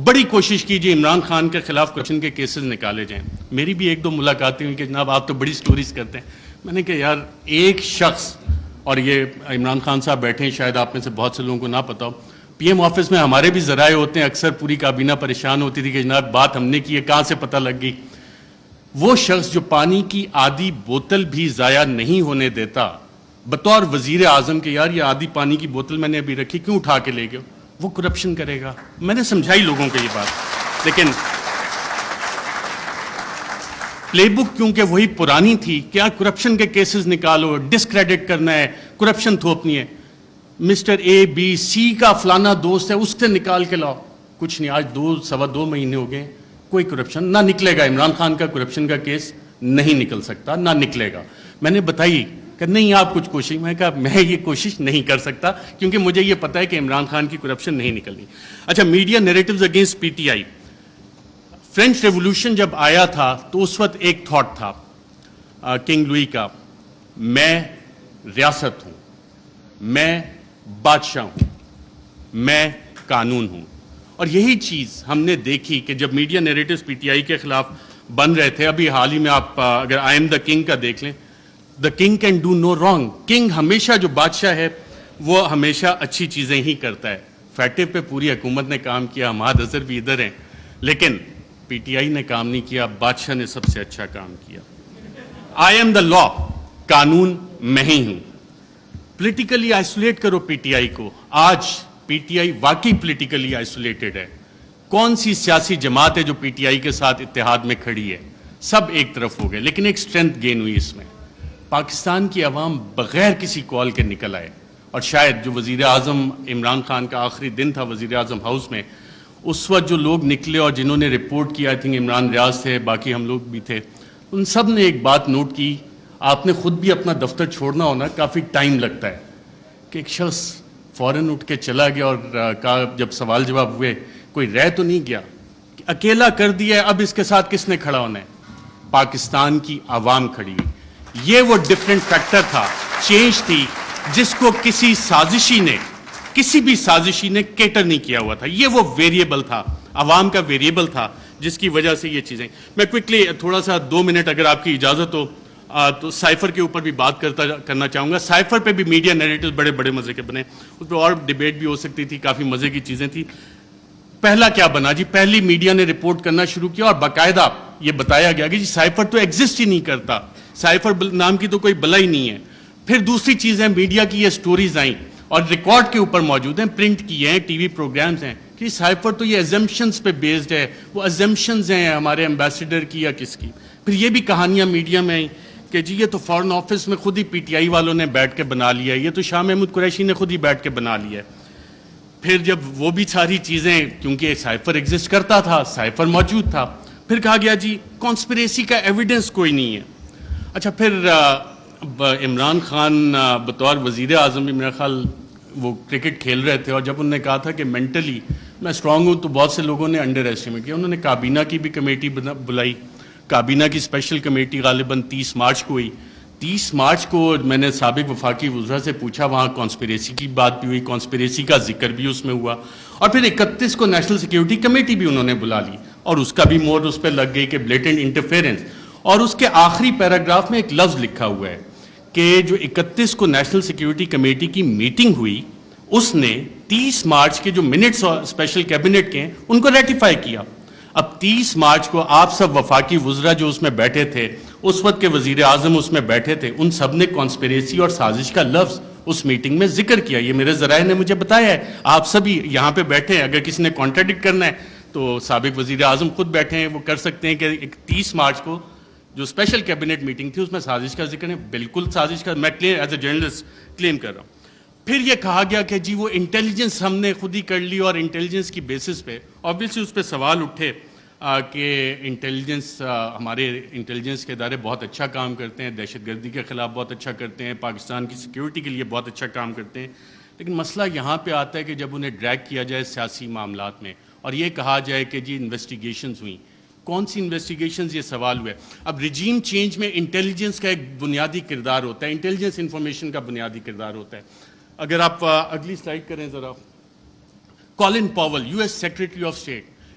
بڑی کوشش کیجیے عمران خان کے خلاف کرپشن کے کیسز نکالے جائیں. میری بھی ایک دو ملاقاتیں ہوئی کہ جناب آپ تو بڑی سٹوریز کرتے ہیں. میں نے کہا یار ایک شخص, اور یہ عمران خان صاحب بیٹھے ہیں, شاید آپ میں سے بہت سے لوگوں کو نہ پتا ہو, پی ایم آفس میں ہمارے بھی ذرائع ہوتے ہیں, اکثر پوری کابینہ پریشان ہوتی تھی کہ جناب بات ہم نے کی ہے, کہاں سے پتہ لگ گئی. وہ شخص جو پانی کی آدھی بوتل بھی ضائع نہیں ہونے دیتا بطور وزیر اعظم کہ یار یہ آدھی پانی کی بوتل میں نے ابھی رکھی, کیوں اٹھا کے لے گئے, وہ کرپشن کرے گا. میں نے سمجھائی لوگوں کو یہ بات, لیکن پلے بک کیونکہ وہی پرانی تھی, کیا کرپشن کے کیسز نکالو, ڈسکریڈٹ کرنا ہے, کرپشن تھوپنی ہے. مسٹر اے بی سی کا فلانا دوست ہے, اس سے نکال کے لاؤ. کچھ نہیں, آج 2.25 مہینے ہو گئے, کوئی کرپشن نہ نکلے گا. عمران خان کا کرپشن کا کیس نہیں نکل سکتا, نہ نکلے گا. میں نے بتائی کہ نہیں آپ کچھ کوشش, میں کہا میں یہ کوشش نہیں کر سکتا کیونکہ مجھے یہ پتا ہے کہ عمران خان کی کرپشن نہیں نکلنی. اچھا, media narratives against P T I. French revolution جب آیا تھا تو اس وقت ایک تھاٹ تھا کنگ لوئی کا, میں ریاست ہوں, میں بادشاہ ہوں, میں قانون ہوں. اور یہی چیز ہم نے دیکھی کہ جب media narratives P T I کے خلاف بن رہے تھے, ابھی حال ہی میں آپ اگر آئی ایم دا کنگ کا دیکھ لیں, the king can do no wrong. King ہمیشہ, جو بادشاہ ہے وہ ہمیشہ اچھی چیزیں ہی کرتا ہے. فیٹو پہ پوری حکومت نے کام کیا, ہماد اظہر بھی ادھر ہیں, لیکن پی ٹی آئی نے کام نہیں کیا, بادشاہ نے سب سے اچھا کام کیا. آئی ایم دا لا, قانون میں ہی ہوں. پولیٹیکلی آئسولیٹ کرو پی ٹی آئی کو. آج پی ٹی آئی واقعی پولیٹیکلی آئسولیٹڈ ہے. کون سی سیاسی جماعت ہے جو پی ٹی آئی کے ساتھ اتحاد میں کھڑی ہے؟ سب ایک طرف ہو گئے, لیکن ایک اسٹرینتھ گین ہوئی اس میں. پاکستان کی عوام بغیر کسی کال کے نکل آئے, اور شاید جو وزیر اعظم عمران خان کا آخری دن تھا وزیر اعظم ہاؤس میں, اس وقت جو لوگ نکلے اور جنہوں نے رپورٹ کیا, آئی تھنک عمران ریاض تھے, باقی ہم لوگ بھی تھے, ان سب نے ایک بات نوٹ کی. آپ نے خود بھی اپنا دفتر چھوڑنا ہونا, کافی ٹائم لگتا ہے, کہ ایک شخص فوراً اٹھ کے چلا گیا اور کہا, جب سوال جواب ہوئے, کوئی رہ تو نہیں گیا, اکیلا کر دیا ہے, اب اس کے ساتھ کس نے کھڑا ہونا ہے؟ پاکستان کی عوام کھڑی ہوئی. یہ وہ ڈفرینٹ فیکٹر تھا, چینج تھی, جس کو کسی سازشی نے, کسی بھی سازشی نے کیٹر نہیں کیا ہوا تھا. یہ وہ ویریبل تھا, عوام کا ویریبل تھا, جس کی وجہ سے یہ چیزیں. میں کوئکلی تھوڑا سا 2 منٹ اگر آپ کی اجازت ہو تو سائفر کے اوپر بھی بات کرنا چاہوں گا. سائفر پہ بھی میڈیا نیریٹیوز بڑے بڑے مزے کے بنے, اس پہ اور ڈیبیٹ بھی ہو سکتی تھی, کافی مزے کی چیزیں تھیں. پہلا کیا بنا جی, پہلی میڈیا نے رپورٹ کرنا شروع کیا اور باقاعدہ یہ بتایا گیا کہ جی سائفر تو ایگزسٹ ہی نہیں کرتا, سائفر نام کی تو کوئی بلا ہی نہیں ہے. پھر دوسری چیزیں, میڈیا کی یہ سٹوریز آئیں اور ریکارڈ کے اوپر موجود ہیں, پرنٹ کیے ہیں, ٹی وی پروگرامز ہیں, کہ سائفر تو یہ ایزمپشنز پہ بیسڈ ہے. وہ ایزمپشنز ہیں ہمارے ایمبیسڈر کی یا کس کی. پھر یہ بھی کہانیاں میڈیا میں آئیں کہ جی یہ تو فارن آفس میں خود ہی پی ٹی آئی والوں نے بیٹھ کے بنا لیا ہے, یہ تو شاہ محمود قریشی نے خود ہی بیٹھ کے بنا لیا ہے. پھر جب وہ بھی ساری چیزیں, کیونکہ سائفر ایگزسٹ کرتا تھا, سائفر موجود تھا, پھر کہا گیا جی کانسپریسی کا ایویڈنس کوئی نہیں ہے. اچھا, پھر عمران خان بطور وزیر اعظم, میرا خیال وہ کرکٹ کھیل رہے تھے, اور جب انہوں نے کہا تھا کہ مینٹلی میں اسٹرانگ ہوں, تو بہت سے لوگوں نے انڈر ایسٹیمیٹ کیا. انہوں نے کابینہ کی بھی کمیٹی بلائی, کابینہ کی اسپیشل کمیٹی غالباً 30 مارچ کو ہوئی. 30 مارچ کو میں نے سابق وفاقی وزراء سے پوچھا, وہاں کانسپریسی کی بات بھی ہوئی, کانسپریسی کا ذکر بھی اس میں ہوا, اور پھر 31 کو نیشنل سیکیورٹی کمیٹی بھی انہوں نے بلا لی, اور اس کا بھی مور اس پہ لگ گئی کہ بلیٹنٹ انٹرفیرنس. اور اس کے آخری پیراگراف میں ایک لفظ لکھا ہوا ہے کہ جو 31 کو نیشنل سیکیورٹی کمیٹی کی میٹنگ ہوئی, اس نے 30 مارچ کے جو منٹس اسپیشل کیبنٹ کے ہیں ان کو ریٹیفائی کیا. اب 30 مارچ کو آپ سب وفاقی وزراء جو اس میں بیٹھے تھے, اس وقت کے وزیر اعظم اس میں بیٹھے تھے, ان سب نے کانسپریسی اور سازش کا لفظ اس میٹنگ میں ذکر کیا. یہ میرے ذرائع نے مجھے بتایا ہے, آپ سبھی یہاں پہ بیٹھے ہیں, اگر کسی نے کانٹراڈکٹ کرنا ہے تو سابق وزیر اعظم خود بیٹھے ہیں, وہ کر سکتے ہیں کہ 30 مارچ کو جو اسپیشل کیبنٹ میٹنگ تھی اس میں سازش کا ذکر ہے. بالکل سازش کا, میں ایز اے جرنلسٹ کلیم کر رہا ہوں. پھر یہ کہا گیا کہ جی وہ انٹیلیجنس ہم نے خود ہی کر لی, اور انٹیلیجنس کی بیسس پہ آبویسلی اس پہ سوال اٹھے کہ انٹیلیجنس, ہمارے انٹیلیجنس کے ادارے بہت اچھا کام کرتے ہیں, دہشت گردی کے خلاف بہت اچھا کرتے ہیں, پاکستان کی سیکیورٹی کے لیے بہت اچھا کام کرتے ہیں. لیکن مسئلہ یہاں پہ آتا ہے کہ جب انہیں ڈریگ کیا جائے سیاسی معاملات میں, اور یہ کہا جائے کہ جی انویسٹیگیشنز ہوئیں, کون سی انویسٹیگیشنز, یہ سوال ہوا ہے. اب ریجیم چینج میں انٹیلیجنس کا ایک بنیادی کردار ہوتا ہے, انٹیلیجنس انفارمیشن کا بنیادی کردار ہوتا ہے. اگر آپ اگلی سلائڈ کریں ذرا, Colin Powell, US secretary of state,